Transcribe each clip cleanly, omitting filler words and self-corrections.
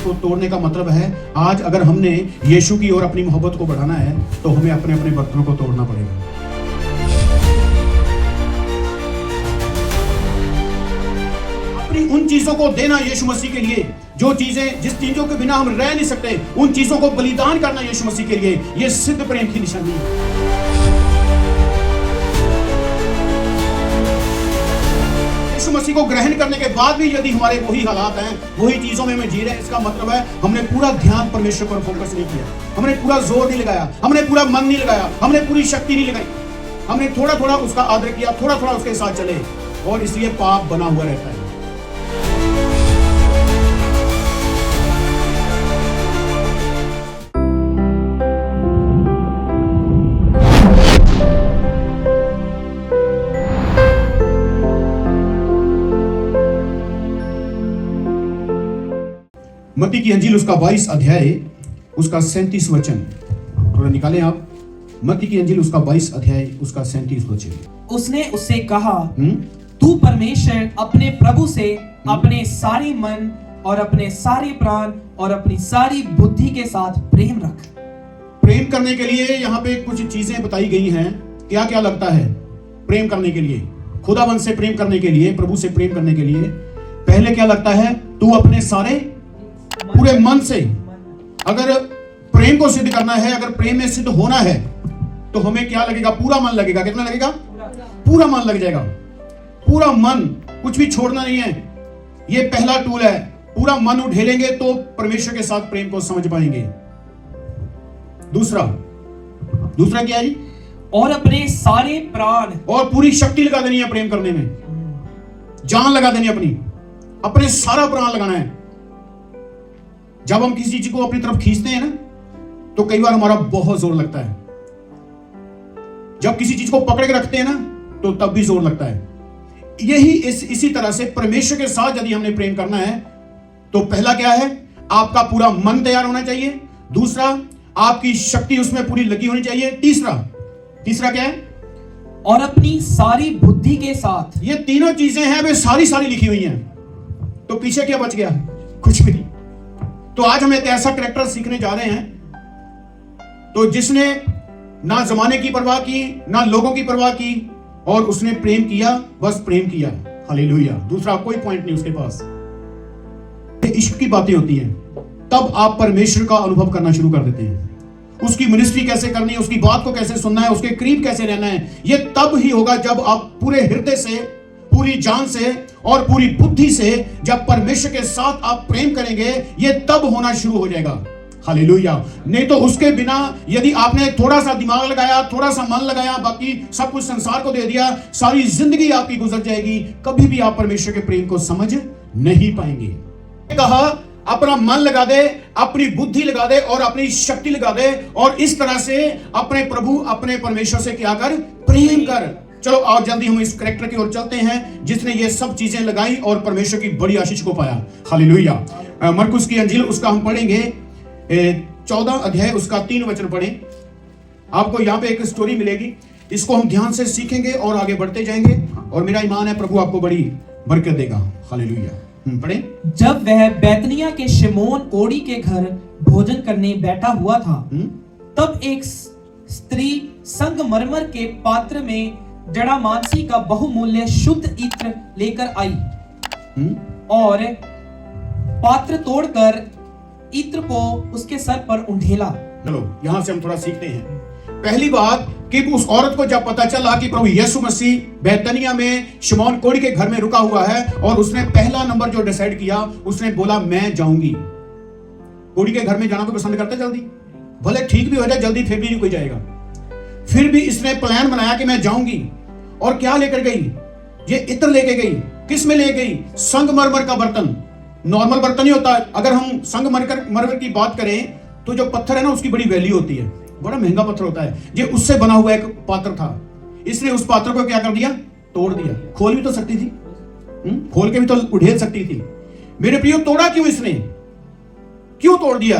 को तोड़ने का मतलब है आज अगर हमने यीशु की ओर अपनी मोहब्बत को बढ़ाना है तो हमें अपने अपने बर्तनों को तोड़ना पड़ेगा। अपनी उन चीजों को देना यीशु मसीह के लिए, जो चीजें जिस चीजों के बिना हम रह नहीं सकते, उन चीजों को बलिदान करना यीशु मसीह के लिए, यह सिद्ध प्रेम की निशानी है। यीशु मसीह को ग्रहण करने के बाद भी यदि हमारे वही हालात हैं, वही चीजों में हम जी रहे हैं, इसका मतलब है हमने पूरा ध्यान परमेश्वर पर फोकस नहीं किया, हमने पूरा जोर नहीं लगाया, हमने पूरा मन नहीं लगाया, हमने पूरी शक्ति नहीं लगाई, हमने थोड़ा थोड़ा उसका आदर किया, थोड़ा थोड़ा उसके साथ चले, और इसलिए पाप बना हुआ रहता है। मत्ती की अंजील उसका 22 अध्याय उसका 37 वचन, थोड़ा निकालें आप। मत्ती की अंजील उसका 22 अध्याय उसका 37 वचन। उसने उससे कहा, तू परमेश्वर अपने प्रभु से अपने सारे मन और अपने सारे प्राण और अपनी सारी बुद्धि के साथ प्रेम रख। प्रेम करने के लिए यहाँ पे कुछ चीजें बताई गई हैं। क्या क्या लगता है प्रेम करने के लिए? खुदावंद से प्रेम करने के लिए, प्रभु से प्रेम करने के लिए पहले क्या लगता है? तू अपने सारे पूरे मन से, अगर प्रेम को सिद्ध करना है, अगर प्रेम में सिद्ध होना है तो हमें क्या लगेगा? पूरा मन लगेगा। कितना लगेगा? पूरा मन लग जाएगा। पूरा मन, कुछ भी छोड़ना नहीं है। ये पहला टूल है। पूरा मन उठेलेंगे तो परमेश्वर के साथ प्रेम को समझ पाएंगे। दूसरा क्या है जी? और अपने सारे प्राण, और पूरी शक्ति लगा देनी है प्रेम करने में, जान लगा देनी है, अपने सारा प्राण लगाना है। जब हम किसी चीज को अपनी तरफ खींचते हैं ना, तो कई बार हमारा बहुत जोर लगता है। जब किसी चीज को पकड़ के रखते हैं ना, तो तब भी जोर लगता है। यही इसी तरह से परमेश्वर के साथ यदि हमने प्रेम करना है तो पहला क्या है? आपका पूरा मन तैयार होना चाहिए। दूसरा, आपकी शक्ति उसमें पूरी लगी होनी चाहिए। तीसरा क्या है? और अपनी सारी बुद्धि के साथ। ये तीनों चीजें हैं, वे सारी लिखी हुई हैं। तो पीछे क्या बच गया? कुछ भी नहीं। तो आज हम एक ऐसा कैरेक्टर सीखने जा रहे हैं तो जिसने ना जमाने की परवाह की, ना लोगों की परवाह की, और उसने प्रेम किया, बस प्रेम किया। हालेलुया। दूसरा कोई पॉइंट नहीं उसके पास। ये इश्क की बातें होती हैं, तब आप परमेश्वर का अनुभव करना शुरू कर देते हैं। उसकी मिनिस्ट्री कैसे करनी है, उसकी बात को कैसे सुनना है, उसके करीब कैसे रहना है, ये तब ही होगा जब आप पूरे हृदय से, पूरी जान से और पूरी बुद्धि से जब परमेश्वर के साथ आप प्रेम करेंगे, ये तब होना शुरू हो जाएगा। हालेलुया। नहीं तो उसके बिना यदि आपने थोड़ा सा दिमाग लगाया, थोड़ा सा मन लगाया, बाकी सब कुछ संसार को दे दिया, सारी जिंदगी आपकी गुजर जाएगी, कभी भी आप परमेश्वर के प्रेम को समझ नहीं पाएंगे। कहा अपना मन लगा दे, अपनी बुद्धि लगा दे और अपनी शक्ति लगा दे, और इस तरह से अपने प्रभु, अपने परमेश्वर से क्या कर? प्रेम कर। चलो और जल्दी हम इस कैरेक्टर की ओर चलते हैं जिसने ये सब चीजें लगाई और परमेश्वर की बड़ी आशीष को पाया। हालेलुया। मरकुस की अंजील उसका हम पढ़ेंगे 14 अध्याय उसका 3 वचन पढ़ें। आपको यहाँ पे एक स्टोरी मिलेगी, इसको हम ध्यान से सीखेंगे और आगे बढ़ते जाएंगे, और मेरा ईमान है प्रभु आपको बड़ी बरकत देगा। हालेलुया। पढ़ें। जब वह बैतनिया के शिमोन कोड़ी के घर भोजन करने बैठा हुआ था, तब एक स्त्री संगमरमर के पात्र में जड़ामानसी का बहुमूल्य शुद्ध इत्र लेकर आई और पात्र तोड़कर इत्र को उसके सर पर उंडेला। चलो यहां से हम थोड़ा सीखते हैं। पहली बात कि उस औरत को जब पता चला कि प्रभु यीशु मसीह बैतनिया में शिमोन कोड़ी के घर में रुका हुआ है, और उसने पहला नंबर जो डिसाइड किया, उसने बोला मैं जाऊंगी। कोड़ी के घर में जाना कोई पसंद करता जल्दी? भले ठीक भी हो जाए जल्दी, फिर भी नहीं कोई जाएगा। फिर भी इसने प्लान बनाया कि मैं जाऊंगी, और क्या लेकर गई? ये इत्र लेके गई। किस में ले गई? संगमरमर का बर्तन। नॉर्मल बर्तन ही होता है। अगर हम संगमरमर की बात करें तो जो पत्थर है ना, उसकी बड़ी वैल्यू होती है, बड़ा महंगा पत्थर होता है। ये उससे बना हुआ एक पात्र था। इसने उस पात्र को क्या कर दिया? तोड़ दिया। खोल भी तो सकती थी, खोल के भी तो उड़ेल सकती थी। मेरे प्रियो, तोड़ा क्यों इसने? क्यों तोड़ दिया?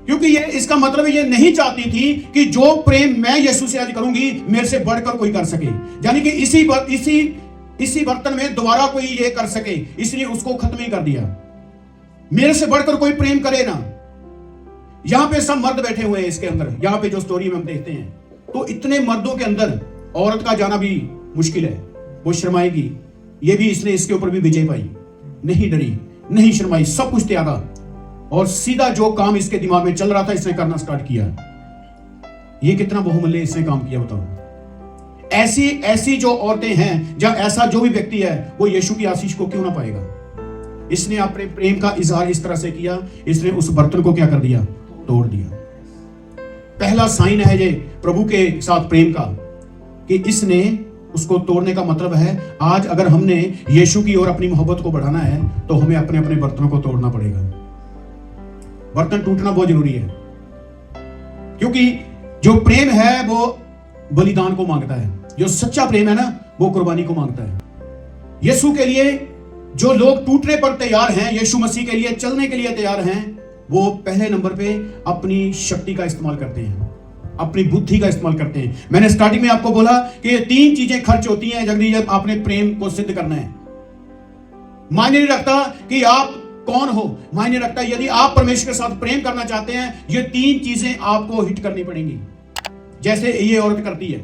क्योंकि ये इसका मतलब ये नहीं चाहती थी कि जो प्रेम मैं यीशु से आज करूंगी मेरे से बढ़कर कोई कर सके, यानी कि इसी बर्तन में दोबारा कोई ये कर सके, इसलिए उसको खत्म ही कर दिया। मेरे से बढ़कर कोई प्रेम करे ना। यहां पे सब मर्द बैठे हुए हैं इसके अंदर, यहां पे जो स्टोरी में हम देखते हैं, तो इतने मर्दों के अंदर औरत का जाना भी मुश्किल है। वो शर्माएगी, ये भी इसने इसके ऊपर भी विजय पाई, नहीं डरी, नहीं शर्माई, सब कुछ त्यागा और सीधा जो काम इसके दिमाग में चल रहा था इसने करना स्टार्ट किया। ये कितना बहुमूल्य इसने काम किया बताओ। ऐसी ऐसी जो औरतें हैं, जहां ऐसा जो भी व्यक्ति है वो यीशु की आशीष को क्यों ना पाएगा। इसने अपने प्रेम का इजहार इस तरह से किया, इसने उस बर्तन को क्या कर दिया, तोड़ दिया। पहला साइन है ये प्रभु के साथ प्रेम का कि इसने उसको तोड़ने का मतलब है आज अगर हमने यीशु की ओर अपनी मोहब्बत को बढ़ाना है तो हमें अपने अपने बर्तनों को तोड़ना पड़ेगा। बर्तन टूटना बहुत जरूरी है, क्योंकि जो प्रेम है वो बलिदान को मांगता है। जो सच्चा प्रेम है ना वो कुर्बानी को मांगता है। यीशु के लिए जो लोग टूटने पर तैयार हैं, यीशु मसीह के लिए चलने के लिए तैयार हैं, वो पहले नंबर पे अपनी शक्ति का इस्तेमाल करते हैं, अपनी बुद्धि का इस्तेमाल करते हैं। मैंने स्टार्टिंग में आपको बोला कि ये 3 चीजें खर्च होती हैं जब आपने प्रेम को सिद्ध करना है। मायने नहीं रखता कि आप कौन हो, मायने रखता है यदि आप परमेश्वर के साथ प्रेम करना चाहते हैं, ये 3 चीजें आपको हिट करनी पड़ेंगी। जैसे ये औरत करती है,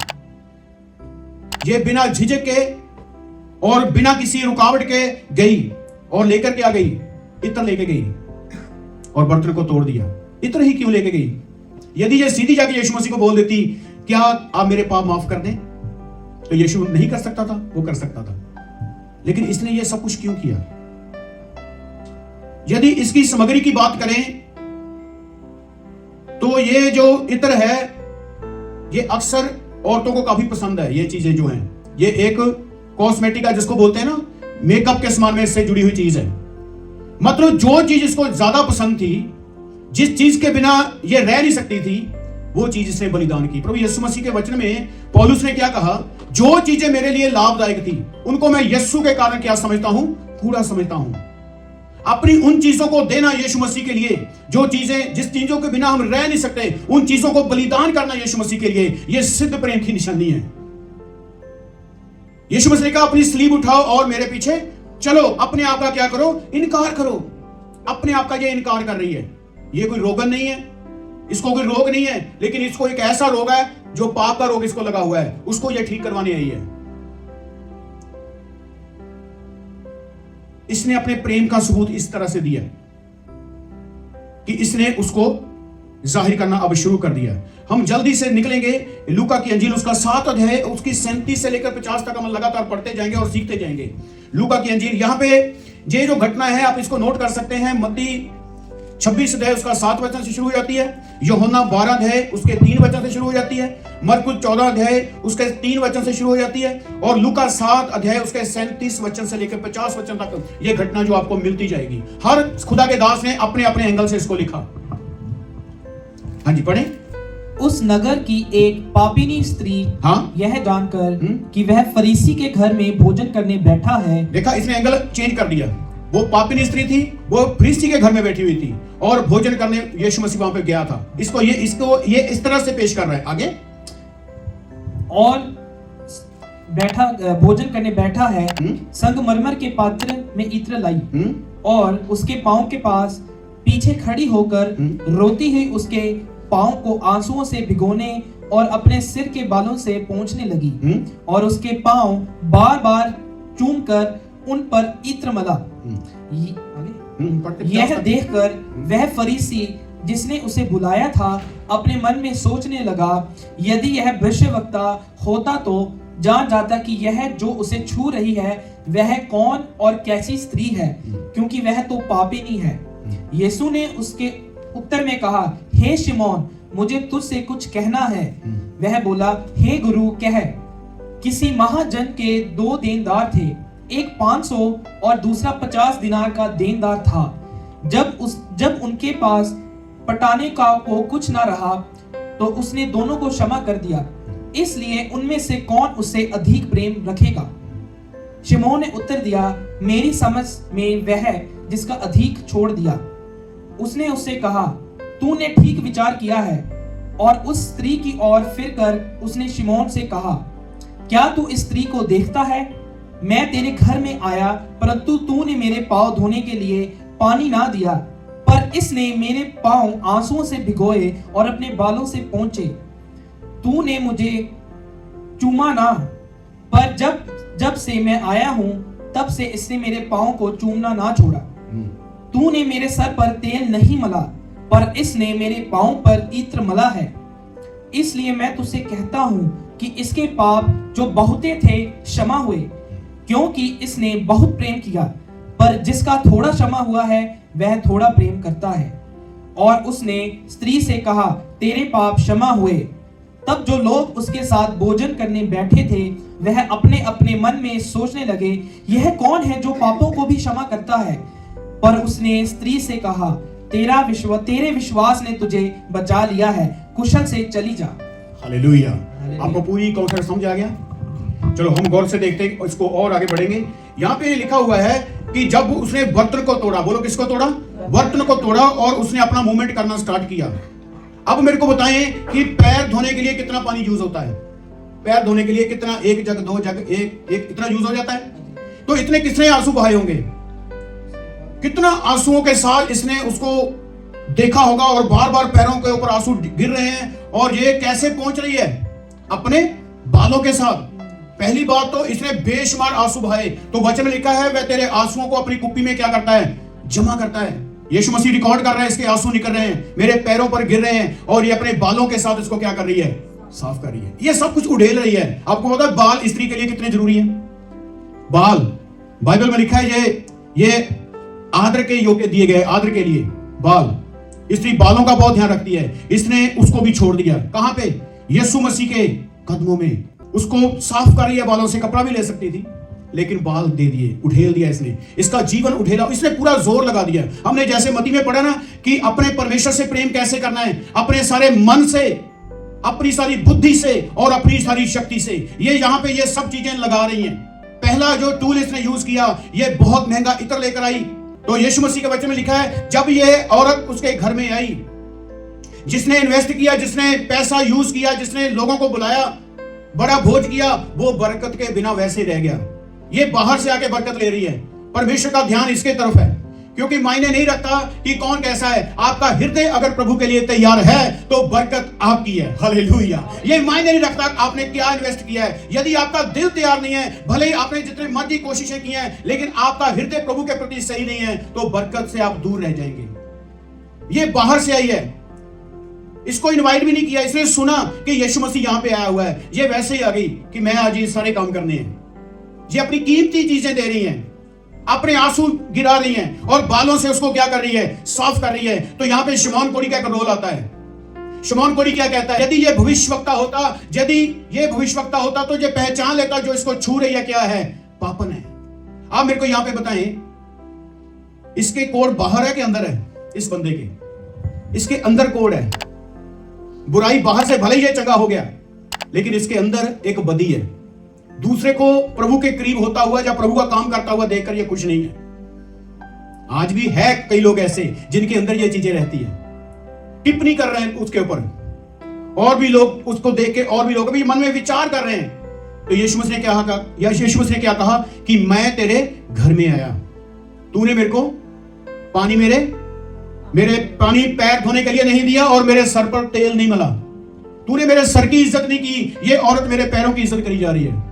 ये बिना झिझक के और बिना किसी रुकावट के गई और लेकर के आ गई, इत्र लेके गई और बर्तन को तोड़ दिया। इत्र ही क्यों लेके गई? यदि ये सीधी जाके यीशु मसीह को बोल देती क्या आप मेरे पाप माफ कर दें, तो यीशु नहीं कर सकता था, वो कर सकता था। लेकिन इसने ये सब कुछ क्यों किया? यदि इसकी सामग्री की बात करें तो ये जो इत्र है ये अक्सर औरतों को काफी पसंद है। ये चीजें जो हैं, ये एक कॉस्मेटिक जिसको बोलते हैं ना, मेकअप के समान में इससे जुड़ी हुई चीज है। मतलब जो चीज इसको ज्यादा पसंद थी, जिस चीज के बिना ये रह नहीं सकती थी, वो चीज इसने बलिदान की। प्रभु यीशु मसीह के वचन में पौलुस ने क्या कहा? जो चीजें मेरे लिए लाभदायक थी उनको मैं यीशु के कारण क्या समझता हूं? पूरा समझता हूं। अपनी उन चीजों को देना यीशु मसीह के लिए, जो चीजें जिस चीजों के बिना हम रह नहीं सकते, उन चीजों को बलिदान करना यीशु मसीह के लिए, यह सिद्ध प्रेम की निशानी है। यीशु मसीह ने कहा अपनी स्लीब उठाओ और मेरे पीछे चलो। अपने आप का क्या करो? इनकार करो। अपने आप का ये इनकार कर रही है। ये कोई रोगन नहीं है, इसको कोई रोग नहीं है, लेकिन इसको एक ऐसा रोग है जो पाप का रोग इसको लगा हुआ है, उसको ये ठीक करवाने आई है। इसने अपने प्रेम का सबूत इस तरह से दिया कि इसने उसको जाहिर करना अब शुरू कर दिया। हम जल्दी से निकलेंगे लूका की अंजील उसका 7 अध्याय उसकी 37 से लेकर 50 तक हम लगातार पढ़ते जाएंगे और सीखते जाएंगे। लूका की अंजील, यहां पे ये जो घटना है आप इसको नोट कर सकते हैं। मत्ती 26 अध्याय उसका 7 वचन से शुरू हो जाती है, यूहन्ना 12 अध्याय उसके 3 वचन से शुरू हो जाती है, मरकुस 14 अध्याय उसके 3 वचन से शुरू हो जाती है, और लूका 7 अध्याय उसके 37 वचन से लेकर 50 वचन तक ये घटना जो आपको मिलती जाएगी। हर खुदा के दास ने अपने अपने एंगल से इसको लिखा। हाँ जी पढ़े। उस नगर की एक पापिनी स्त्री यह जानकर कि वह फरीसी के घर में भोजन करने बैठा है। देखा, इसने एंगल चेंज कर दिया। वो पापिनी स्त्री थी, वो फरीसी के घर में बैठी हुई थी और भोजन करने यीशु मसीह वहां पे गया था। इसको ये इस तरह से पेश कर रहा है आगे। और बैठा भोजन करने बैठा है, संगमरमर के पात्र में इत्र लाई और उसके पांव के पास पीछे खड़ी होकर रोती हुई उसके पांव को आंसुओं से भिगोने और अपने सिर के बालों से पोंछने लगी और उसके पांव बार बार चूमकर उन पर इत्र मला। यह देखकर वह फरीसी जिसने उसे बुलाया था अपने मन में सोचने लगा, यदि यह भविष्यवक्ता होता तो जान जाता कि यह जो उसे छू रही है वह कौन और कैसी स्त्री है, क्योंकि वह तो पापिनी है। यीशु ने उसके उत्तर में कहा, हे शिमोन, मुझे तुझसे कुछ कहना है। वह बोला, हे गुरु कह। किसी महाजन के 2 देनदार थे, एक 500 और दूसरा 50 दिनार का देनदार था। जब उनके पास पटाने का को कुछ ना रहा तो उसने दोनों को क्षमा कर दिया। इसलिए उनमें से कौन उससे अधिक प्रेम रखेगा? शिमोन ने उत्तर दिया, मेरी समझ में वह जिसका अधिक छोड़ दिया। उसने उससे कहा, तूने ठीक विचार किया है। और उस स्त्री की ओर फिरकर उसने शिमोन से कहा, क्या तू इस स्त्री को देखता है? मैं तेरे घर में आया, परंतु तूने मेरे पांव धोने के लिए पानी ना दिया, पर इसने मेरे पांव आंसुओं से भिगोए और अपने बालों से पोंछे। तूने मुझे चूमा ना, पर जब से मैं आया हूं तब से इसने मेरे पांव को चूमना ना छोड़ा। तूने मेरे सर पर तेल नहीं मला, पर इसने मेरे पांव पर इत्र मला है। इसलिए मैं तुझसे कहता हूं कि इसके पाप जो बहुते थे क्षमा हुए, क्योंकि इसने बहुत प्रेम किया। पर जिसका थोड़ा क्षमा हुआ है वह थोड़ा प्रेम करता है। और उसने स्त्री से कहा, तेरे पाप क्षमा हुए। तब जो लोग उसके साथ भोजन करने बैठे थे वह अपने अपने मन में सोचने लगे, यह कौन है जो पापों को भी क्षमा करता है। पर उसने स्त्री से कहा, तेरे विश्वास ने तुझे बचा लिया है, कुशल से चली जा। हालेलुया। आपको पूरी कॉन्सेप्ट समझ आ गया? चलो हम गौर से देखते हैं, इसको और आगे बढ़ेंगे। यहाँ पे लिखा हुआ है कि जब उसने बर्तन को तोड़ा, बोलो किसको तोड़ा? बर्तन को तोड़ा, और उसने अपना मूवमेंट करना स्टार्ट किया। अब मेरे को बताएं कि पैर धोने के लिए कितना पानी यूज होता है? पैर धोने के लिए कितना? 1 जग 2 जग एक इतना यूज हो जाता है। तो इतने किसने आंसू बहाए होंगे? कितना आंसुओं के साथ इसने उसको देखा होगा, और बार बार पैरों के ऊपर आंसू गिर रहे हैं। और ये कैसे पहुंच रही है? अपने बालों के साथ। पहली बात तो इसने बेशुमार आंसू बहाए, तो वचन में लिखा है वह तेरे आंसुओं को अपनी कुप्पी में क्या करता है? जमा करता है। यीशु मसीह रिकॉर्ड कर रहा है, इसके आंसू निकल रहे हैं, मेरे पैरों पर गिर रहे हैं, और ये अपने बालों के साथ इसको क्या कर रही है? साफ कर रही है। ये सब कुछ उड़ेल रही है। आपको पता है बाल स्त्री के लिए कितने जरूरी हैं? बाल बाइबल में लिखा है ये आदर के योग्य दिए गए, आदर के लिए बाल। स्त्री बालों का बहुत ध्यान रखती है। इसने उसको भी छोड़ दिया। कहां पे? यीशु मसीह के कदमों में। उसको साफ कर रही है बालों से, कपड़ा भी ले सकती थी, लेकिन बाल दे दिए, उठेल दिया इसने। इसका जीवन उठेला, इसने पूरा जोर लगा दिया। हमने जैसे मती में पढ़ा ना कि अपने परमेश्वर से प्रेम कैसे करना है, अपने सारे मन से, अपनी सारी बुद्धि से और अपनी सारी शक्ति से। ये यहां पे ये सब चीजें लगा रही हैं। पहला जो टूल इसने यूज किया, ये बहुत महंगा इत्र लेकर आई। तो यीशु मसीह के वचन में लिखा है जब ये औरत उसके घर में आई, जिसने इन्वेस्ट किया, जिसने पैसा यूज किया, जिसने लोगों को बुलाया, बड़ा भोज किया, वो बरकत के बिना वैसे रह गया। ये बाहर से आके बरकत ले रही है। परमेश्वर का ध्यान इसके तरफ है, क्योंकि मायने नहीं रखता कि कौन कैसा है। आपका हृदय अगर प्रभु के लिए तैयार है तो बरकत आपकी है। हालेलुया। ये मायने नहीं रखता आपने क्या इन्वेस्ट किया है। यदि आपका दिल तैयार नहीं है, भले ही आपने जितने मर्जी कोशिशें की हैं, लेकिन आपका हृदय प्रभु के प्रति सही नहीं है, तो बरकत से आप दूर रह जाएंगे। ये बाहर से आई है, इसको इनवाइट भी नहीं किया। इसने सुना कि यीशु मसीह यहां पे आया हुआ है, ये वैसे ही आ गई कि मैं आज ये सारे काम करने हैं। ये अपनी कीमती चीजें दे रही हैं, अपने आंसू गिरा रही हैं, और बालों से उसको क्या कर रही है? साफ कर रही है। तो यहां पे शमौन कोढ़ी का एक रोल आता है। शमौन कोढ़ी क्या कहता है? यदि ये भविष्यवक्ता होता तो ये पहचान लेता जो इसको छू रही है क्या है? पापन है। आप मेरे को यहां पे बताएं, इसके कोड बाहर है कि अंदर है? इस बंदे के इसके अंदर कोड है। बुराई बाहर से भले ही ये चंगा हो गया, लेकिन इसके अंदर एक बदी है। दूसरे को प्रभु के करीब होता हुआ या प्रभु का काम करता हुआ देखकर ये खुश नहीं है। आज भी है कई लोग ऐसे जिनके अंदर ये चीजें रहती है, टिप्पणी कर रहे हैं उसके ऊपर, और भी लोग उसको देख के और भी लोग अभी मन में विचार कर रहे हैं। तो यीशु मसीह ने क्या कहा? यीशु मसीह ने क्या कहा कि मैं तेरे घर में आया, तूने मेरे को पानी मेरे पानी पैर धोने के लिए नहीं दिया, और मेरे सर पर तेल नहीं मला। तूने मेरे सर की इज्जत नहीं की। ये औरत मेरे पैरों की इज्जत करी जा रही है।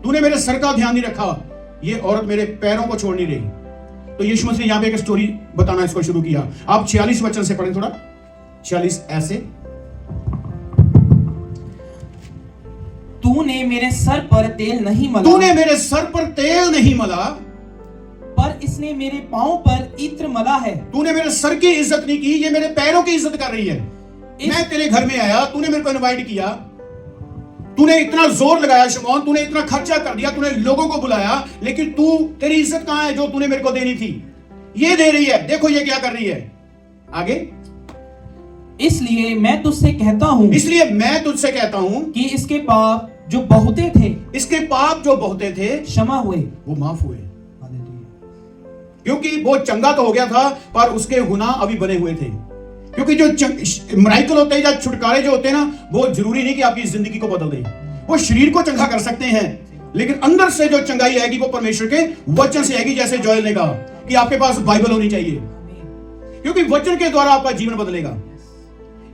तूने मेरे सर का ध्यान नहीं रखा। ये औरत मेरे पैरों को छोड़ नहीं रही। तो यीशु मसीह ने यहां पे एक स्टोरी बताना इसको शुरू किया। आप 46 वचन से पढ़ें थोड़ा। 46 ऐसे, तूने मेरे सर पर तेल नहीं मला, तूने मेरे सर पर तेल नहीं मला, पर इसने मेरे पांव पर इत्र मला है। तूने मेरे सर की इज्जत नहीं की, ये मेरे पैरों की इज्जत कर रही है। मैं तेरे घर में आया, तूने मेरे को इनवाइट किया, तूने इतना जोर लगाया शमौन, तूने इतना खर्चा कर दिया, तूने लोगों को बुलाया, लेकिन तेरी इज्जत कहां है जो तूने मेरे को देनी थी? ये दे रही है। देखो ये क्या कर रही है आगे। इसलिए मैं तुझसे कहता हूं कि इसके पाप जो बहुते थे क्षमा हुए, वो माफ हुए। क्योंकि वो चंगा तो हो गया था, पर उसके गुनाह अभी बने हुए थे। क्योंकि जो मिराकल होते हैं या छुटकारे जो होते हैं ना, वो जरूरी नहीं कि आपकी जिंदगी को बदल दें। वो शरीर को चंगा कर सकते हैं, लेकिन अंदर से जो चंगाई आएगी वो परमेश्वर के वचन से आएगी। जैसे जोएल ने कहा कि आपके पास बाइबल होनी चाहिए, क्योंकि वचन के द्वारा आपका जीवन बदलेगा।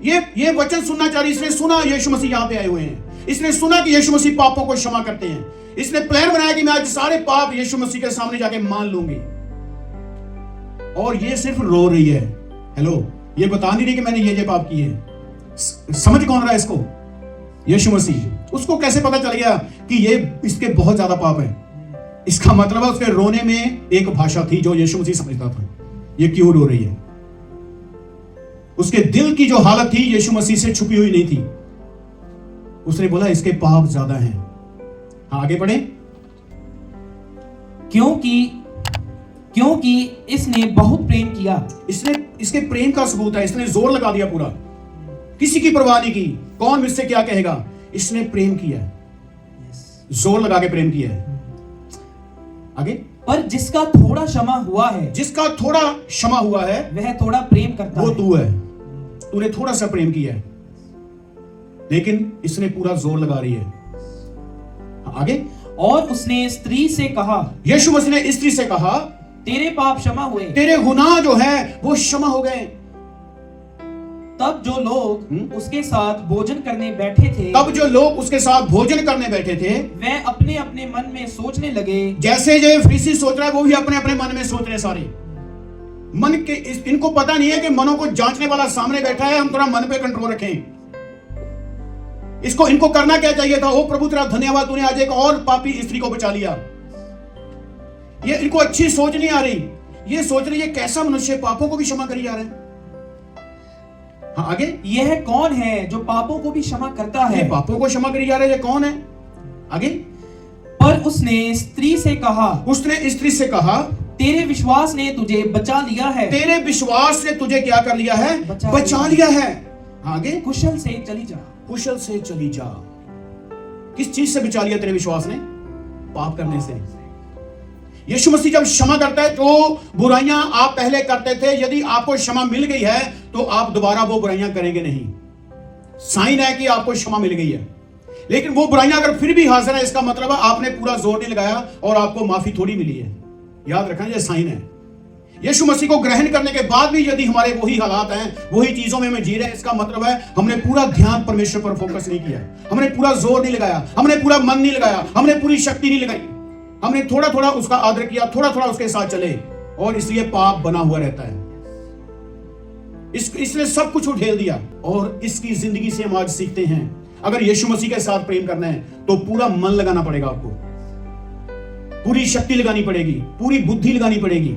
ये वचन सुनना चाह रही, इसने सुना यीशु मसीह यहां पे आए हुए हैं, इसने सुना कि यीशु मसीह पापों को क्षमा करते हैं, इसने प्लान बनाया कि मैं आज सारे पाप यीशु मसीह के सामने जाके मान लूंगी, और ये सिर्फ रो रही है। हेलो, ये बता नहीं रही कि मैंने ये पाप किए। समझ कौन रहा है इसको? यीशु मसीह। उसको कैसे पता चल गया कि ये इसके बहुत ज्यादा पाप है? इसका मतलब है उसके रोने में एक भाषा थी जो यीशु मसीह समझता था। ये क्यों रो रही है? उसके दिल की जो हालत थी यीशु मसीह से छुपी हुई नहीं थी। उसने बोला इसके पाप ज्यादा हैं। हाँ, आगे बढ़े। क्योंकि इसने बहुत प्रेम किया। इसके प्रेम का सबूत है। इसने जोर लगा दिया पूरा, किसी की परवाह नहीं की, कौन मुझसे क्या कहेगा। इसने प्रेम किया, जोर लगा के प्रेम किया है। आगे। पर जिसका थोड़ा क्षमा हुआ है, जिसका थोड़ा क्षमा हुआ है वह थोड़ा प्रेम करता वो है। तू है, तूने थोड़ा सा प्रेम किया है, लेकिन इसने पूरा जोर लगा रही है। आगे। और उसने स्त्री से कहा, यीशु मसीह ने स्त्री से कहा तेरे पाप क्षमा हुए, तेरे गुनाह जो है वो क्षमा हो गए। तब जो लोग उसके साथ भोजन करने बैठे थे, वे अपने अपने मन में सोचने लगे। जैसे जो फरीसी सोच रहा है वो भी अपने अपने मन में सोच रहे सारे। मन के इनको पता नहीं है कि मनों को जांचने वाला सामने बैठा है। हम थोड़ा मन पे कंट्रोल रखें। इनको करना क्या चाहिए था? ओ प्रभु तेरा धन्यवाद, तूने आज एक और पापी स्त्री को बचा लिया। ये इनको अच्छी सोच नहीं आ रही। ये सोच रही है कैसा मनुष्य पापों को भी क्षमा करी जा रहा है। हाँ, आगे। यह कौन है जो पापों को भी क्षमा करता है? पापों को क्षमा करी जा रहा है, ये कौन है? आगे। पर उसने स्त्री से कहा, तेरे विश्वास ने तुझे बचा लिया है। तेरे विश्वास ने तुझे क्या कर लिया है? बचा लिया है। आगे। कुशल से चली जा। कुशल से चली जा। किस चीज से बचा लिया तेरे विश्वास ने? पाप करने से। यीशु मसीह जब क्षमा करता है, जो बुराइयां आप पहले करते थे, यदि आपको क्षमा मिल गई है तो आप दोबारा वो बुराइयां करेंगे नहीं। साइन है कि आपको क्षमा मिल गई है। लेकिन वो बुराइयां अगर फिर भी हाजिर है, इसका मतलब है आपने पूरा जोर नहीं लगाया और आपको माफी थोड़ी मिली है। याद रखना, ये साइन है। यीशु मसीह को ग्रहण करने के बाद भी यदि हमारे वही हालात हैं, वही चीजों में हम जी रहे हैं, इसका मतलब है हमने पूरा ध्यान परमेश्वर पर फोकस नहीं किया, हमने पूरा जोर नहीं लगाया, हमने पूरा मन नहीं लगाया, हमने पूरी शक्ति नहीं लगाई। हमने थोड़ा थोड़ा उसका आदर किया, थोड़ा थोड़ा उसके साथ चले, और इसलिए पाप बना हुआ रहता है। इसने सब कुछ उठेल दिया। और इसकी जिंदगी से हम आज सीखते हैं, अगर यीशु मसीह के साथ प्रेम करना है तो पूरा मन लगाना पड़ेगा आपको, पूरी शक्ति लगानी पड़ेगी, पूरी बुद्धि लगानी पड़ेगी।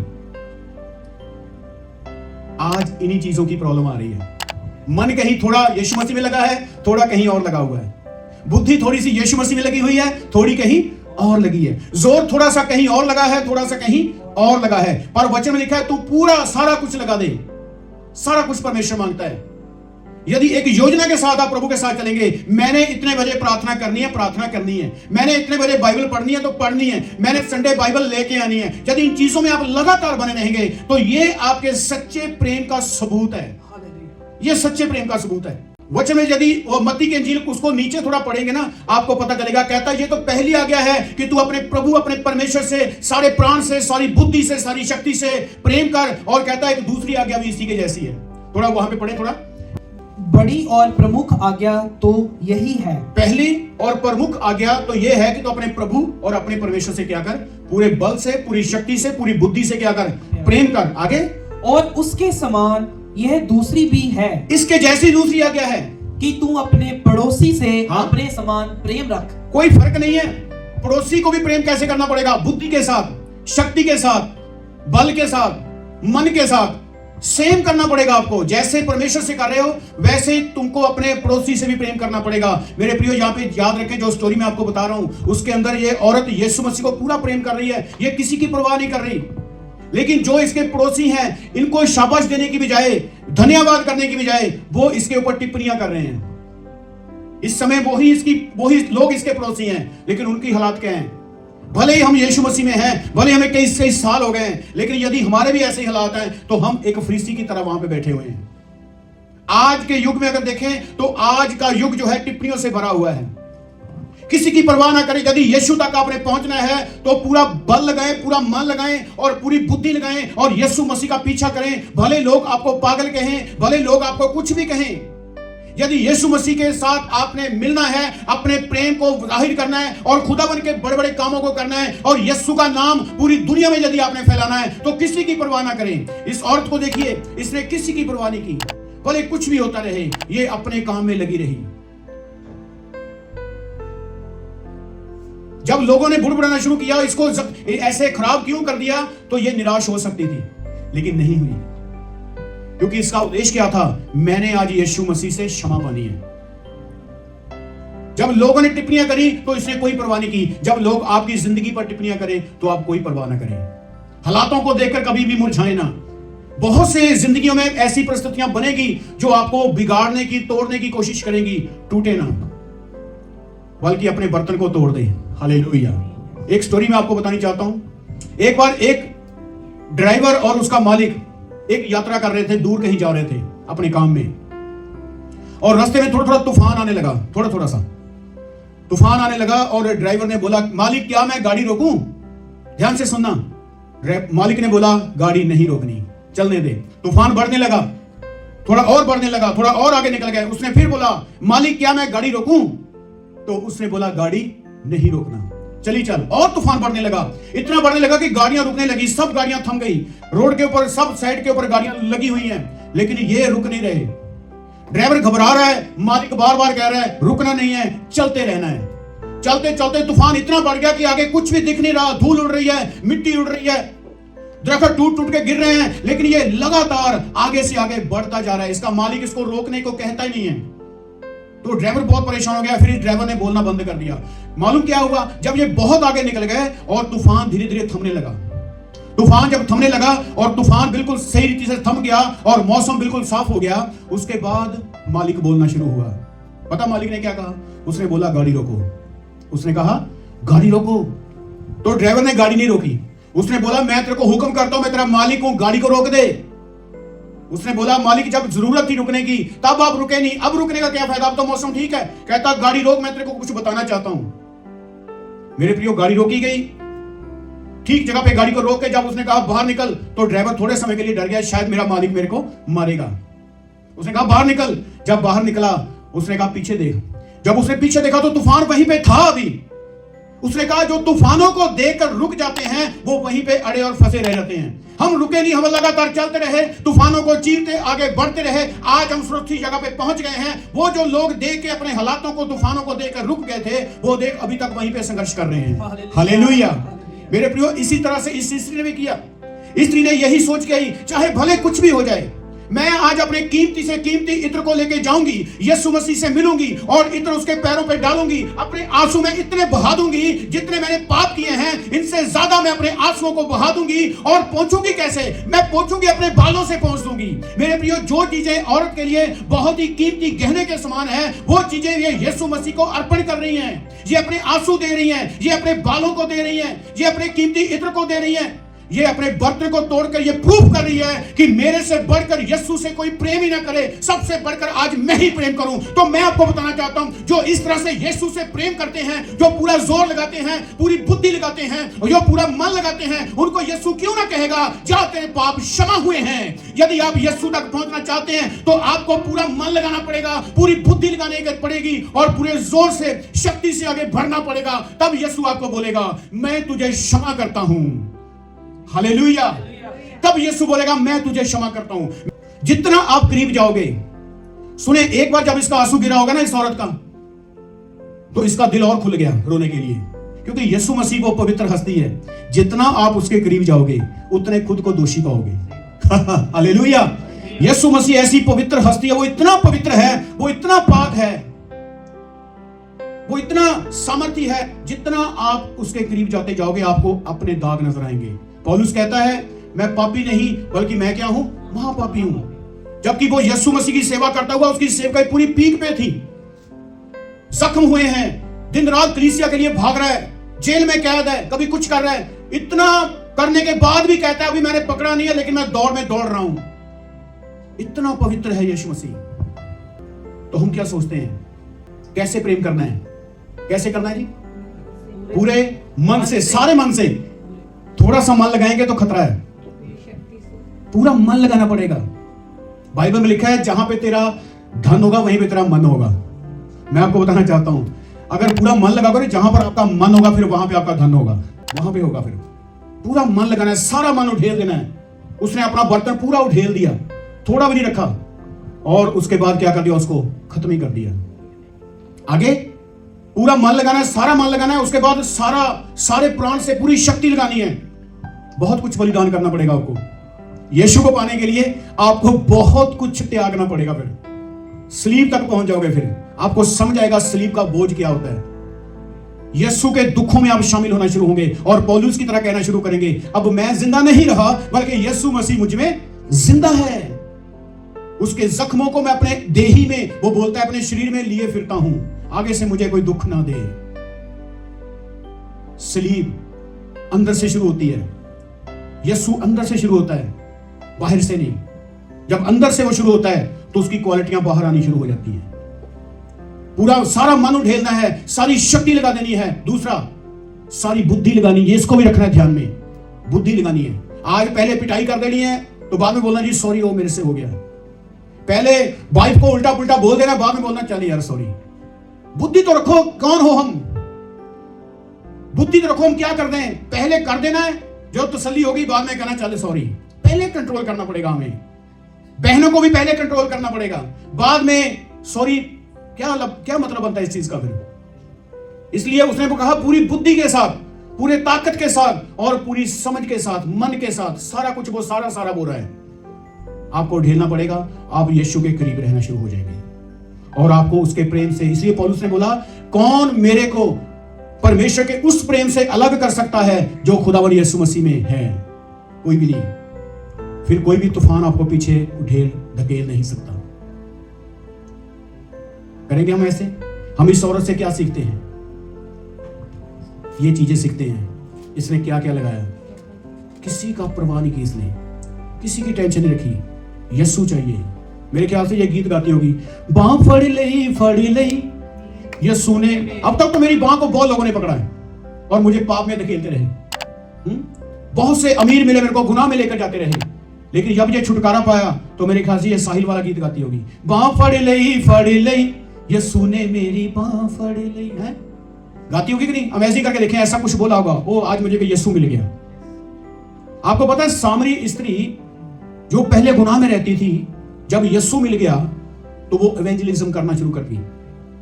आज इन्हीं चीजों की प्रॉब्लम आ रही है। मन कहीं थोड़ा यीशु मसीह में लगा है, थोड़ा कहीं और लगा हुआ है। बुद्धि थोड़ी सी यीशु मसीह में लगी हुई है, थोड़ी कहीं और लगी है। जोर थोड़ा सा कहीं और लगा है, थोड़ा सा कहीं और लगा है। पर वचन में लिखा है तू पूरा सारा कुछ लगा दे। सारा कुछ परमेश्वर मांगता है। यदि एक योजना के साथ आप प्रभु के साथ चलेंगे, मैंने इतने बजे प्रार्थना करनी है, मैंने इतने बजे बाइबल पढ़नी है तो पढ़नी है, मैंने संडे बाइबल लेके आनी है, यदि इन चीजों में आप लगातार बने रहेंगे तो ये आपके सच्चे प्रेम का सबूत है। ये सच्चे प्रेम का सबूत है। वचन में यदि वो मत्ती के इंजील उसको नीचे थोड़ा पढ़ेंगे ना, आपको पता चलेगा। कहता है ये तो पहली आज्ञा है कि तू अपने प्रभु, अपने परमेश्वर से सारे प्राण से, सारी बुद्धि से, सारी शक्ति से प्रेम कर। और कहता है कि दूसरी आज्ञा भी इसी के जैसी है। थोड़ा वहां पे पढ़े। थोड़ा बड़ी और प्रमुख आज्ञा तो यही है। पहली और प्रमुख आज्ञा तो यह है कि तू अपने प्रभु और अपने परमेश्वर से क्या कर? पूरे बल से, पूरी शक्ति से, पूरी बुद्धि से क्या कर? प्रेम कर। आगे। और उसके समान यह दूसरी भी है, इसके जैसी दूसरी आज्ञा है कि तू अपने पड़ोसी से अपने समान प्रेम रख। कोई फर्क नहीं है। पड़ोसी को भी प्रेम कैसे करना पड़ेगा? बुद्धि के साथ, शक्ति के साथ, बल के साथ, मन के साथ सेम करना पड़ेगा आपको। जैसे परमेश्वर से कर रहे हो वैसे ही तुमको अपने पड़ोसी से भी प्रेम करना पड़ेगा। मेरे प्रियो, यहाँ पे याद रखें, जो स्टोरी मैं आपको बता रहा हूं उसके अंदर ये औरत यीशु मसीह को पूरा प्रेम कर रही है। ये किसी की परवाह नहीं कर रही। लेकिन जो इसके पड़ोसी हैं, इनको शाबाश देने की बजाय, धन्यवाद करने की बजाय, वो इसके ऊपर टिप्पणियां कर रहे हैं। इस समय वही लोग इसके पड़ोसी हैं, लेकिन उनकी हालात क्या है? भले ही हम यीशु मसीह में हैं, भले हमें कई साल हो गए हैं, लेकिन यदि हमारे भी ऐसे हालात हैं तो हम एक फरीसी की तरह वहां पे बैठे हुए हैं। आज के युग में अगर देखें तो आज का युग जो है टिप्पणियों से भरा हुआ है। किसी की परवाह ना करें। यदि यीशु तक आपने पहुंचना है तो पूरा बल लगाएं, पूरा मन लगाएं और पूरी बुद्धि लगाएं और यीशु मसीह का पीछा करें। भले लोग आपको पागल कहें, भले लोग आपको कुछ भी कहें, यदि यीशु मसीह के साथ आपने मिलना है, अपने प्रेम को जाहिर करना है और खुदावन के बड़े बड़े कामों को करना है और यीशु का नाम पूरी दुनिया में यदि आपने फैलाना है तो किसी की परवाह ना करें। इस औरत को देखिए, इसने किसी की परवाह नहीं की, भले कुछ भी होता रहे, ये अपने काम में लगी रही। जब लोगों ने बुड़बुड़ाना शुरू किया, इसको ऐसे खराब क्यों कर दिया, तो ये निराश हो सकती थी, लेकिन नहीं हुई, क्योंकि इसका उद्देश्य क्या था? मैंने आज यीशु मसीह से क्षमा पानी है। जब लोगों ने टिप्पणियां करी तो इसने कोई परवाह नहीं की। जब लोग आपकी जिंदगी पर टिप्पणियां करें तो आप कोई परवाह ना करें। हालातों को देखकर कभी भी मुरझाए ना। बहुत से जिंदगियों में ऐसी परिस्थितियां बनेगी जो आपको बिगाड़ने की, तोड़ने की कोशिश करेंगी। टूटे ना, बल्कि अपने बर्तन को तोड़ दे। हालेलुया। एक स्टोरी मैं आपको बतानी चाहता हूं। एक बार एक ड्राइवर और उसका मालिक एक यात्रा कर रहे थे, दूर कहीं जा रहे थे अपने काम में, और रास्ते में थोड़ा थोड़ा तूफान आने लगा, थोड़ा थोड़ा सा तूफान आने लगा। और ड्राइवर ने बोला, मालिक क्या मैं गाड़ी रोकूं? ध्यान से सुनना। मालिक ने बोला, गाड़ी नहीं रोकनी, चलने दे। तूफान बढ़ने लगा, थोड़ा और बढ़ने लगा, थोड़ा और आगे निकल गया। उसने फिर बोला, मालिक क्या मैं गाड़ी रोकूं? तो उसने बोला, गाड़ी नहीं रोकना, चली चल। और तूफान बढ़ने लगा, इतना बढ़ने लगा कि गाड़ियां रुकने लगी, सब गाड़ियां थम गई। रोड के ऊपर, सब साइड के ऊपर गाड़ियां लगी हुई हैं, लेकिन ये रुक नहीं रहे। ड्राइवर घबरा रहा है, मालिक बार बार कह रहा है रुकना नहीं है, चलते रहना है। चलते चलते तूफान इतना बढ़ गया कि आगे कुछ भी दिख नहीं रहा, धूल उड़ रही है, मिट्टी उड़ रही है, दरख्त टूट टूट के गिर रहे हैं, लेकिन ये लगातार आगे से आगे बढ़ता जा रहा है। इसका मालिक इसको रोकने को कहता ही नहीं है। तो ड्राइवर बहुत परेशान हो गया। फिर ड्राइवर ने बोलना बंद कर दिया। मालूम क्या हुआ? जब ये बहुत आगे निकल गए और तूफान धीरे धीरे थमने लगा। तूफान जब थमने लगा और तूफान बिल्कुल सही रीति से थम गया और मौसम बिल्कुल साफ हो गया, उसके बाद मालिक बोलना शुरू हुआ। पता मालिक ने क्या कहा? उसने बोला, गाड़ी रोको। उसने कहा, गाड़ी रोको। तो ड्राइवर ने गाड़ी नहीं रोकी। उसने बोला, मैं तेरे को हुक्म करता हूं, मैं तेरा मालिक हूं, गाड़ी को रोक दे। उसने बोला, मालिक जब जरूरत थी रुकने की तब आप रुके नहीं, अब रुकने का क्या फायदा, अब तो मौसम ठीक है। कहता, गाड़ी रोक, मैं तेरे को कुछ बताना चाहता हूं। मेरे प्रियो, गाड़ी रोकी गई, ठीक जगह पे गाड़ी को रोक के जब उसने कहा बाहर निकल, तो ड्राइवर थोड़े समय के लिए डर गया, शायद मेरा मालिक मेरे को मारेगा। उसने कहा बाहर निकल। जब बाहर निकला, उसने कहा पीछे देख। जब उसने पीछे देखा तो तूफान वहीं पे था अभी। उसने कहा, जो तूफानों को देखकर रुक जाते हैं वो वहीं पे अड़े और फंसे रह जाते हैं। हम रुके नहीं, हम लगातार चलते रहे, तूफानों को चीरते आगे बढ़ते रहे। आज हम सुरक्षित जगह पे पहुंच गए हैं। वो जो लोग देख के अपने हालातों को, तूफानों को देखकर रुक गए थे, वो देख अभी तक वहीं पे संघर्ष कर रहे हैं। हालेलुया। मेरे प्रियो, इसी तरह से इस स्त्री ने भी किया। स्त्री ने यही सोच के, चाहे भले कुछ भी हो जाए, मैं आज अपने कीमती से कीमती इत्र को लेके जाऊंगी, यीशु मसीह से मिलूंगी और इत्र उसके पैरों पे डालूंगी। अपने आंसू में इतने बहा दूंगी, जितने मैंने पाप किए हैं इनसे ज्यादा मैं अपने आंसुओं को बहा दूंगी। और पहुंचूंगी कैसे? मैं पहुंचूंगी अपने बालों से पहुंच दूंगी। मेरे प्रियो, जो चीजें औरत के लिए बहुत ही कीमती गहने के समान है, वो चीजें ये यीशु मसीह को अर्पण कर रही हैं। ये अपने आंसू दे रही हैं, ये अपने बालों को दे रही हैं, ये अपने कीमती इत्र को दे रही हैं। ये अपने बर्तन को तोड़कर ये प्रूफ कर रही है कि मेरे से बढ़कर यीशु से कोई प्रेम ही ना करे, सबसे बढ़कर आज मैं ही प्रेम करूं। तो मैं आपको बताना चाहता हूं, जो इस तरह से यीशु से प्रेम करते हैं, जो पूरा जोर लगाते हैं, पूरी बुद्धि लगाते हैं, जो पूरा मन लगाते हैं, उनको यीशु क्यों ना कहेगा, जा तेरे पाप क्षमा हुए हैं। यदि आप यीशु तक पहुंचना चाहते हैं तो आपको पूरा मन लगाना पड़ेगा, पूरी बुद्धि लगाने की पड़ेगी और पूरे जोर से, शक्ति से आगे बढ़ना पड़ेगा। तब यीशु आपको बोलेगा, मैं तुझे क्षमा करता हूं। हालेलुया। तब यीशु बोलेगा, मैं तुझे क्षमा करता हूं। जितना आप करीब जाओगे, सुने, एक बार जब इसका आंसू गिरा होगा ना इस औरत का, तो इसका दिल और खुल गया रोने के लिए, क्योंकि यीशु मसीह वो पवित्र हस्ती है। जितना आप उसके करीब जाओगे उतने खुद को दोषी पाओगे। हालेलुया। यीशु मसीह ऐसी पवित्र हस्ती है, वो इतना पवित्र है, वो इतना पाक है, वो इतना सामर्थी है। जितना आप उसके करीब जाते जाओगे आपको अपने दाग नजर आएंगे। पौलुस कहता है, मैं पापी नहीं बल्कि मैं क्या हूं, महापापी हूं। जबकि वो यीशु मसीह की सेवा करता हुआ उसकी सेवकाई पूरी पीक पे थी। जख्म हुए हैं, दिन रात कलीसिया के लिए भाग रहा है, जेल में कैद है, कभी कुछ कर रहा है। इतना करने के बाद भी कहता है, अभी मैंने पकड़ा नहीं है लेकिन मैं दौड़ में दौड़ रहा हूं। इतना पवित्र है यीशु मसीह। तो हम क्या सोचते हैं, कैसे प्रेम करना है? कैसे करना है जी? पूरे मन से, सारे मन से। थोड़ा सा मन लगाएंगे तो खतरा है, पूरा मन लगाना पड़ेगा। बाइबल में लिखा है जहां पे तेरा धन होगा वहीं पे तेरा मन होगा। मैं आपको बताना चाहता हूं, अगर पूरा मन लगाओगे, जहां पर आपका मन होगा फिर वहां पे आपका धन होगा, वहां पे होगा। फिर पूरा मन लगाना है, सारा मन उठेल देना है। उसने अपना बर्तन पूरा उठेल दिया, थोड़ा भी नहीं रखा, और उसके बाद क्या कर दिया? उसको खत्म ही कर दिया। आगे पूरा मन लगाना है, सारा मन लगाना है, उसके बाद सारे प्राण से पूरी शक्ति लगानी है। बहुत कुछ बलिदान करना पड़ेगा आपको। यीशु को पाने के लिए आपको बहुत कुछ त्यागना पड़ेगा। फिर सलीब तक पहुंच जाओगे, फिर आपको समझ आएगा सलीब का बोझ क्या होता है। यीशु के दुखों में आप शामिल होना शुरू होंगे और पौलुस की तरह कहना शुरू करेंगे, अब मैं जिंदा नहीं रहा बल्कि यीशु मसीह मुझ में जिंदा है। उसके जख्मों को मैं अपने देही में, वो बोलता है, अपने शरीर में लिए फिरता हूं। आगे से मुझे कोई दुख ना दे। सलीब अंदर से शुरू होती है, यीशु अंदर से शुरू होता है, बाहर से नहीं। जब अंदर से वो शुरू होता है तो उसकी क्वालिटियां बाहर आनी शुरू हो जाती हैं। पूरा सारा मन उठेलना है, सारी शक्ति लगा देनी है। दूसरा, सारी बुद्धि लगानी है। इसको भी रखना है ध्यान में, बुद्धि लगानी है। आज पहले पिटाई कर देनी है तो बाद में बोलना जी सॉरी, वो मेरे से हो गया। पहले वाइफ को उल्टा पुल्टा बोल देना, बाद में बोलना चलिए यार सॉरी। बुद्धि तो रखो, कौन हो हम? बुद्धि तो रखो, हम क्या कर दें? पहले कर देना है, जो तसल्ली होगी बाद में कहना चले सॉरी। पहले कंट्रोल करना पड़ेगा हमें। बहनों को भी पहले कंट्रोल करना पड़ेगा, बाद में सॉरी। क्या मतलब बनता है इस चीज का? फिर इसलिए उसने कहा पूरी बुद्धि के साथ, पूरे ताकत के साथ और पूरी समझ के साथ, मन के साथ, सारा कुछ वो सारा बोल रहा है। आपको ढेलना पड़ेगा, आप यीशु के करीब रहना शुरू हो जाएंगे और आपको उसके प्रेम से। इसलिए पौलुस ने बोला, कौन मेरे को परमेश्वर के उस प्रेम से अलग कर सकता है जो खुदावन यीशु मसीह में है? कोई भी नहीं। फिर कोई भी तूफान आपको पीछे ढेल धकेल नहीं सकता। करेंगे हम ऐसे? हम इस औरत से क्या सीखते हैं? ये चीजें सीखते हैं। इसने क्या क्या लगाया, किसी का परवाह नहीं की, इसने किसी की टेंशन नहीं रखी। यीशु चाहिए। मेरे ख्याल से ये गीत गाती होगी, बाँ फड़ लई यीशु ने। अब तक तो मेरी बाँ को बहुत लोगों ने पकड़ा है और मुझे पाप में धकेलते रहे। बहुत से अमीर मिले मेरे को, गुनाह में लेकर जाते रहे, लेकिन जब ये छुटकारा पाया तो मेरे ख्याल से ये साहिल वाला गीत गाती होगी, बाँ फड़ लई यीशु ने मेरी बाँ फड़ लई। है गाती होगी कि नहीं? हम ऐसे ही करके देखें, ऐसा कुछ बोला होगा, ओ आज मुझे यीशु मिल गया। आपको पता है सामरी स्त्री जो पहले गुनाह में रहती थी, जब यीशु मिल गया तो वो इवेंजलिज्म करना शुरू कर दी।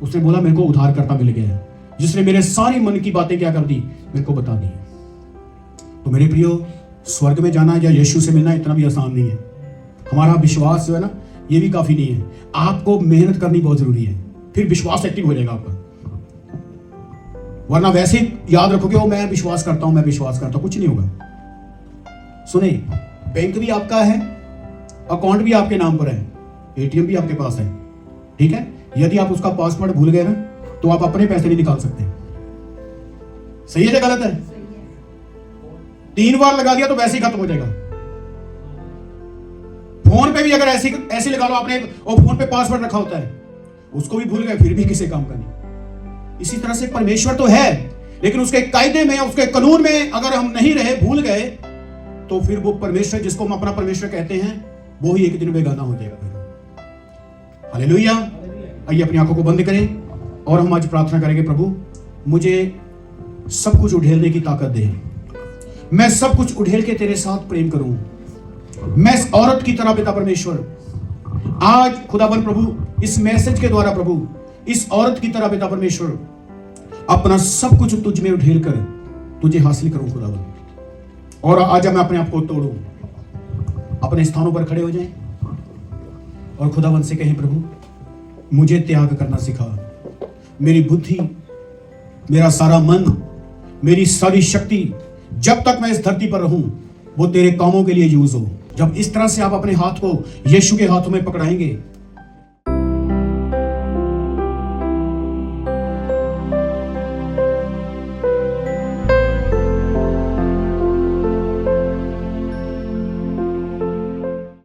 उसने बोला मेरे को उद्धारकर्ता मिल गया है, जिसने मेरे सारी मन की बातें क्या कर दी, मेरे को बता दी। तो मेरे प्रियो, स्वर्ग में जाना या यीशु से मिलना इतना भी आसान नहीं है। हमारा विश्वास जो है ना, ये भी काफी नहीं है। आपको मेहनत करनी बहुत जरूरी है, फिर विश्वास एक्टिव हो जाएगा आपका। वरना वैसे ही याद रखोगे वो मैं विश्वास करता हूं, कुछ नहीं होगा। सुने, बैंक भी आपका है, अकाउंट भी आपके नाम पर है, एटीएम भी आपके पास है, ठीक है। यदि आप उसका पासवर्ड भूल गए ना तो आप अपने पैसे नहीं निकाल सकते। सही है या गलत है? 3 बार लगा दिया तो वैसे ही खत्म हो जाएगा। फोन पे भी अगर ऐसे लगा लो आपने, और फोन पे पासवर्ड रखा होता है, उसको भी भूल गए फिर भी किसी काम का नहीं। इसी तरह से परमेश्वर तो है, लेकिन उसके कायदे में, उसके कानून में अगर हम नहीं रहे, भूल गए, तो फिर वो परमेश्वर जिसको हम अपना परमेश्वर कहते हैं वो ही एक दिन बेगाना हो जाएगा। हालेलुया। आइए अपनी आंखों को बंद करें और हम आज प्रार्थना करेंगे, प्रभु मुझे सब कुछ उड़ेलने की ताकत दे। मैं सब कुछ उड़ेल के तेरे साथ प्रेम करूं। मैं इस औरत की तरह पिता परमेश्वर आज खुदावन प्रभु इस मैसेज के द्वारा, प्रभु इस औरत की तरह पिता परमेश्वर अपना सब कुछ तुझ में उड़ेल कर तुझे हासिल करूं खुदावन। और आज मैं अपने आप को तोड़ूं। अपने स्थानों पर खड़े हो जाएं और खुदावन से कहें, प्रभु मुझे त्याग करना सिखा। मेरी बुद्धि, मेरा सारा मन, मेरी सारी शक्ति, जब तक मैं इस धरती पर रहूं वो तेरे कामों के लिए यूज हो। जब इस तरह से आप अपने हाथ को यीशु के हाथों में पकड़ाएंगे